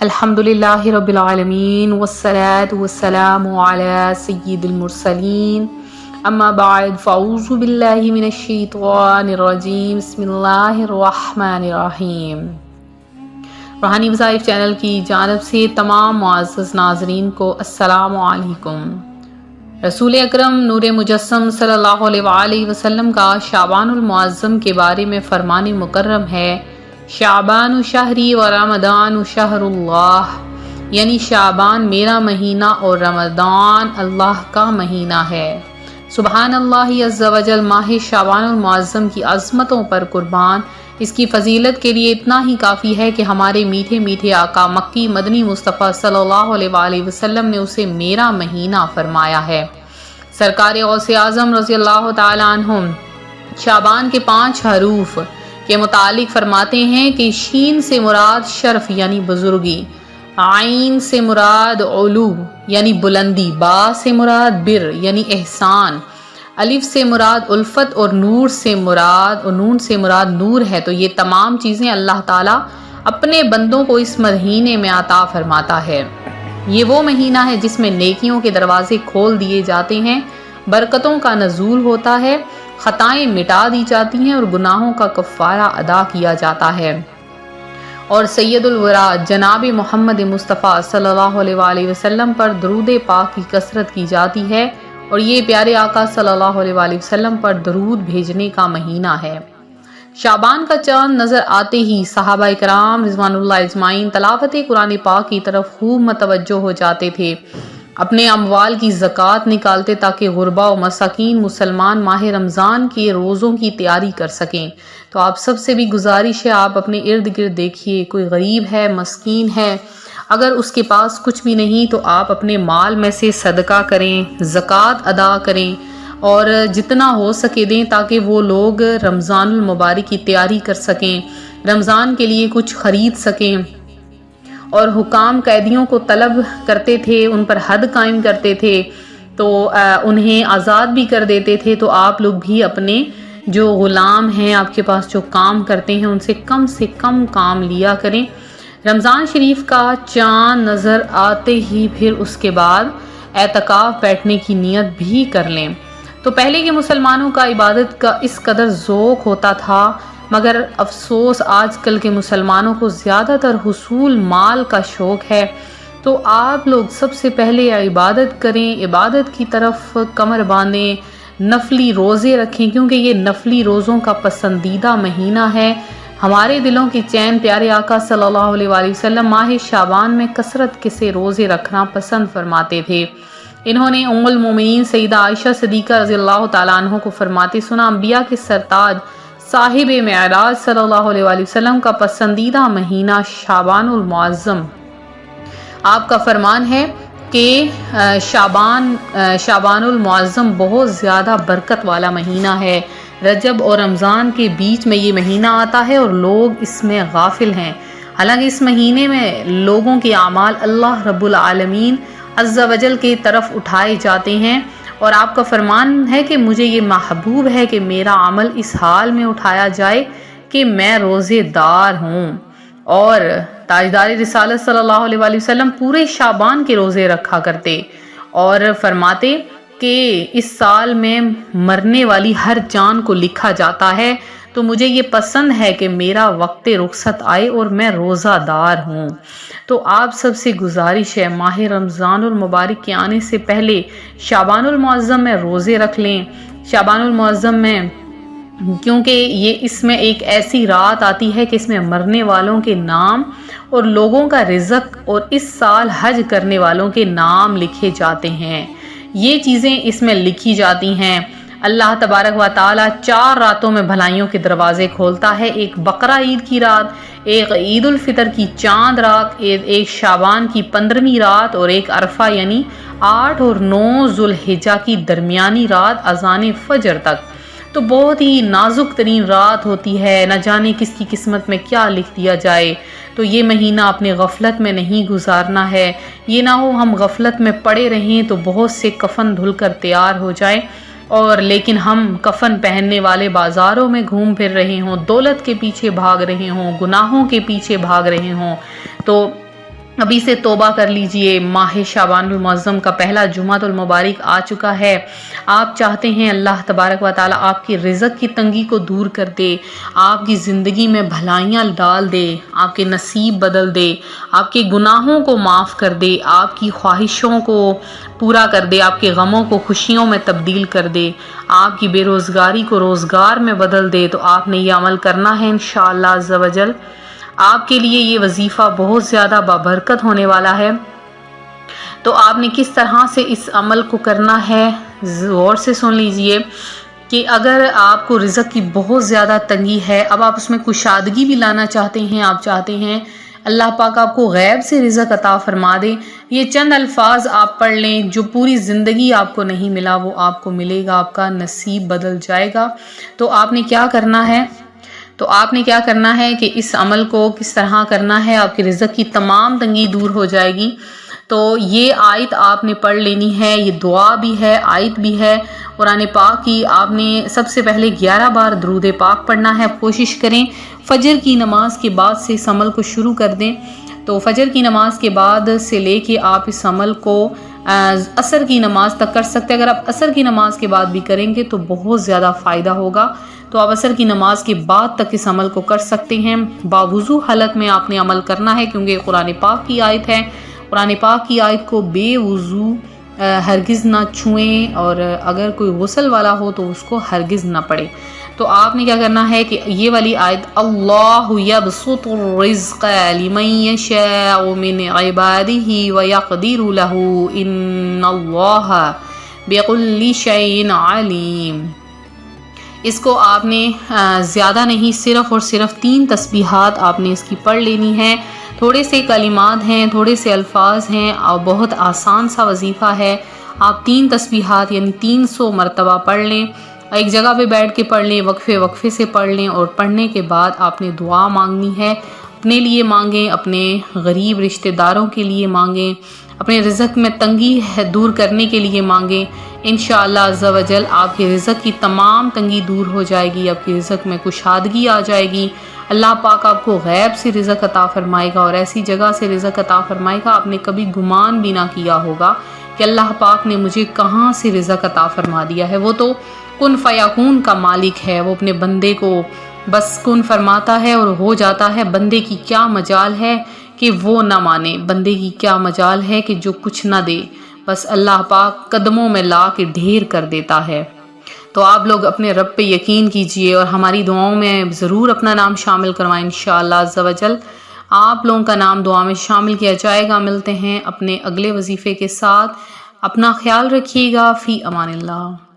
الحمدللہ رب العالمین والصلاة والسلام علی سید المرسلین اما بعد فاعوذ باللہ من الشیطان الرجیم بسم اللہ الرحمن الرحیم۔ روحانی وظائف چینل کی جانب سے تمام معزز ناظرین کو السلام علیکم۔ رسول اکرم نور مجسم صلی اللہ علیہ وآلہ وسلم کا شعبان المعظم کے بارے میں فرمان مکرم ہے، شعبان شہری و رمضان شہر اللہ، یعنی شعبان میرا مہینہ اور رمضان اللہ کا مہینہ ہے۔ سبحان اللہ عز و جل، ماہ شعبان المعظم کی عظمتوں پر قربان، اس کی فضیلت کے لیے اتنا ہی کافی ہے کہ ہمارے میٹھے میٹھے آقا مکی مدنی مصطفیٰ صلی اللہ علیہ وآلہ وسلم نے اسے میرا مہینہ فرمایا ہے۔ سرکار غوث اعظم رضی اللہ تعالی عنہ شعبان کے 5 حروف کے متعلق فرماتے ہیں کہ شین سے مراد شرف یعنی بزرگی، عین سے مراد علو یعنی بلندی، با سے مراد بر یعنی احسان، الف سے مراد الفت اور نون سے مراد نور ہے۔ تو یہ تمام چیزیں اللہ تعالیٰ اپنے بندوں کو اس مہینے میں عطا فرماتا ہے۔ یہ وہ مہینہ ہے جس میں نیکیوں کے دروازے کھول دیے جاتے ہیں، برکتوں کا نزول ہوتا ہے، خطائیں مٹا دی جاتی ہیں اور گناہوں کا کفارہ ادا کیا جاتا ہے، اور سید الورا جناب محمد مصطفیٰ صلی اللہ علیہ وآلہ وسلم پر درود پاک کی کثرت کی جاتی ہے، اور یہ پیارے آقا صلی اللہ علیہ وآلہ وسلم پر درود بھیجنے کا مہینہ ہے۔ شعبان کا چاند نظر آتے ہی صحابہ کرام رضوان اللہ اجمعین تلاوت قرآن پاک کی طرف خوب متوجہ ہو جاتے تھے، اپنے اموال کی زکوٰۃ نکالتے تاکہ غربا و مساکین مسلمان ماہ رمضان کے روزوں کی تیاری کر سکیں۔ تو آپ سب سے بھی گزارش ہے، آپ اپنے ارد گرد دیکھیے، کوئی غریب ہے، مسکین ہے، اگر اس کے پاس کچھ بھی نہیں تو آپ اپنے مال میں سے صدقہ کریں، زکوٰۃ ادا کریں، اور جتنا ہو سکے دیں تاکہ وہ لوگ رمضان المبارک کی تیاری کر سکیں، رمضان کے لیے کچھ خرید سکیں۔ اور حکام قیدیوں کو طلب کرتے تھے، ان پر حد قائم کرتے تھے، تو انہیں آزاد بھی کر دیتے تھے۔ تو آپ لوگ بھی اپنے جو غلام ہیں، آپ کے پاس جو کام کرتے ہیں، ان سے کم کام لیا کریں۔ رمضان شریف کا چاند نظر آتے ہی پھر اس کے بعد اعتکاف بیٹھنے کی نیت بھی کر لیں۔ تو پہلے کے مسلمانوں کا عبادت کا اس قدر ذوق ہوتا تھا، مگر افسوس آج کل کے مسلمانوں کو زیادہ تر حصول مال کا شوق ہے۔ تو آپ لوگ سب سے پہلے عبادت کریں، عبادت کی طرف کمر باندھیں، نفلی روزے رکھیں، کیونکہ یہ نفلی روزوں کا پسندیدہ مہینہ ہے۔ ہمارے دلوں کی چین پیارے آقا صلی اللہ علیہ وآلہ وسلم ماہ شعبان میں کثرت سے روزے رکھنا پسند فرماتے تھے۔ انہوں نے ام المومنین سیدہ عائشہ صدیقہ رضی اللہ تعالیٰ عنہ کو فرماتے سنا، انبیاء کے سرتاج صاحب معراج صلی اللہ علیہ وآلہ وسلم کا پسندیدہ مہینہ شعبان المعظم۔ آپ کا فرمان ہے کہ شعبان المعظم بہت زیادہ برکت والا مہینہ ہے۔ رجب اور رمضان کے بیچ میں یہ مہینہ آتا ہے اور لوگ اس میں غافل ہیں، حالانکہ اس مہینے میں لوگوں کے اعمال اللہ رب العالمین عز و جل کی طرف اٹھائے جاتے ہیں، اور آپ کا فرمان ہے کہ مجھے یہ محبوب ہے کہ میرا عمل اس حال میں اٹھایا جائے کہ میں روزے دار ہوں۔ اور تاجدار رسالت صلی اللہ علیہ وآلہ وسلم پورے شعبان کے روزے رکھا کرتے، اور فرماتے کہ اس سال میں مرنے والی ہر جان کو لکھا جاتا ہے، تو مجھے یہ پسند ہے کہ میرا وقت رخصت آئے اور میں روزہ دار ہوں۔ تو آپ سب سے گزارش ہے، ماہ رمضان المبارک کے آنے سے پہلے شعبان المعظم میں روزے رکھ لیں۔ شعبان المعظم میں کیونکہ اس میں ایک ایسی رات آتی ہے کہ اس میں مرنے والوں کے نام اور لوگوں کا رزق اور اس سال حج کرنے والوں کے نام لکھے جاتے ہیں، یہ چیزیں اس میں لکھی جاتی ہیں۔ اللہ تبارک و تعالیٰ 4 راتوں میں بھلائیوں کے دروازے کھولتا ہے، ایک بقرہ عید کی رات، ایک عید الفطر کی چاند رات، ایک شعبان کی 15ویں رات، اور ایک عرفہ یعنی 8 اور 9 ذوالحجہ کی درمیانی رات اذان فجر تک۔ تو بہت ہی نازک ترین رات ہوتی ہے، نہ جانے کس کی قسمت میں کیا لکھ دیا جائے۔ تو یہ مہینہ اپنے غفلت میں نہیں گزارنا ہے، یہ نہ ہو ہم غفلت میں پڑے رہیں تو بہت سے کفن دھل کر تیار ہو جائیں، اور لیکن ہم کفن پہننے والے بازاروں میں گھوم پھر رہے ہوں، دولت کے پیچھے بھاگ رہے ہوں، گناہوں کے پیچھے بھاگ رہے ہوں۔ تو ابھی سے توبہ کر لیجئے، ماہ شعبان المعظم کا پہلا جمعۃ المبارک آ چکا ہے۔ آپ چاہتے ہیں اللہ تبارک و تعالیٰ آپ کی رزق کی تنگی کو دور کر دے، آپ کی زندگی میں بھلائیاں ڈال دے، آپ کے نصیب بدل دے، آپ کے گناہوں کو معاف کر دے، آپ کی خواہشوں کو پورا کر دے، آپ کے غموں کو خوشیوں میں تبدیل کر دے، آپ کی بے روزگاری کو روزگار میں بدل دے، تو آپ نے یہ عمل کرنا ہے انشاءاللہ عز و جل۔ آپ کے لیے یہ وظیفہ بہت زیادہ بابرکت ہونے والا ہے۔ تو آپ نے کس طرح سے اس عمل کو کرنا ہے، غور سے سن لیجئے کہ اگر آپ کو رزق کی بہت زیادہ تنگی ہے، اب آپ اس میں کشادگی بھی لانا چاہتے ہیں، آپ چاہتے ہیں اللہ پاک آپ کو غیب سے رزق عطا فرما دے، یہ چند الفاظ آپ پڑھ لیں، جو پوری زندگی آپ کو نہیں ملا وہ آپ کو ملے گا، آپ کا نصیب بدل جائے گا۔ تو آپ نے کیا کرنا ہے کہ اس عمل کو کس طرح کرنا ہے، آپ کی رزق کی تمام تنگی دور ہو جائے گی۔ تو یہ آیت آپ نے پڑھ لینی ہے، یہ دعا بھی ہے، آیت بھی ہے قرآن پاک کی۔ آپ نے سب سے پہلے 11 بار درود پاک پڑھنا ہے۔ کوشش کریں فجر کی نماز کے بعد سے اس عمل کو شروع کر دیں۔ تو فجر کی نماز کے بعد سے لے کے آپ اس عمل کو عصر کی نماز تک کر سکتے ہیں۔ اگر آپ عصر کی نماز کے بعد بھی کریں گے تو بہت زیادہ فائدہ ہوگا۔ تو آپ عصر کی نماز کے بعد تک اس عمل کو کر سکتے ہیں۔ باوضو حالت میں آپ نے عمل کرنا ہے، کیونکہ قرآن پاک کی آیت ہے۔ قرآن پاک کی آیت کو بے وضو ہرگز نہ چھوئیں، اور اگر کوئی غسل والا ہو تو اس کو ہرگز نہ پڑھے۔ تو آپ نے کیا کرنا ہے کہ یہ والی آیت اللہ یبسط الرزق لمن یشاء من عبادہ ویقدر لہ ان اللہ بکل شیء علیم، اس کو آپ نے زیادہ نہیں، صرف اور صرف 3 تسبیحات آپ نے اس کی پڑھ لینی ہے۔ تھوڑے سے کلمات ہیں، تھوڑے سے الفاظ ہیں، اور بہت آسان سا وظیفہ ہے۔ آپ 3 تسبیحات یعنی 300 مرتبہ پڑھ لیں، ایک جگہ پہ بیٹھ کے پڑھ لیں، وقفے سے پڑھ لیں، اور پڑھنے کے بعد آپ نے دعا مانگنی ہے۔ اپنے لیے مانگیں، اپنے غریب رشتہ داروں کے لیے مانگیں، اپنے رزق میں تنگی دور کرنے کے لیے مانگیں۔ انشاءاللہ عز و جل آپ کے رزق کی تمام تنگی دور ہو جائے گی، آپ کے رزق میں کشادگی آ جائے گی۔ اللہ پاک آپ کو غیب سے رزق عطا فرمائے گا، اور ایسی جگہ سے رزق عطا فرمائے گا آپ نے کبھی گمان بھی نہ کیا ہوگا کہ اللہ پاک نے مجھے کہاں سے رزق عطا فرما دیا ہے۔ وہ تو کن فیکون کا مالک ہے، وہ اپنے بندے کو بس کن فرماتا ہے اور ہو جاتا ہے۔ بندے کی کیا مجال ہے کہ وہ نہ مانے، بندے کی کیا مجال ہے کہ جو کچھ نہ دے، بس اللہ پاک قدموں میں لا کے ڈھیر کر دیتا ہے۔ تو آپ لوگ اپنے رب پہ یقین کیجئے، اور ہماری دعاؤں میں ضرور اپنا نام شامل کروائیں انشاءاللہ عز و جل۔ آپ لوگوں کا نام دعا میں شامل کیا جائے گا۔ ملتے ہیں اپنے اگلے وظیفے کے ساتھ، اپنا خیال رکھیے گا۔ فی امان اللہ۔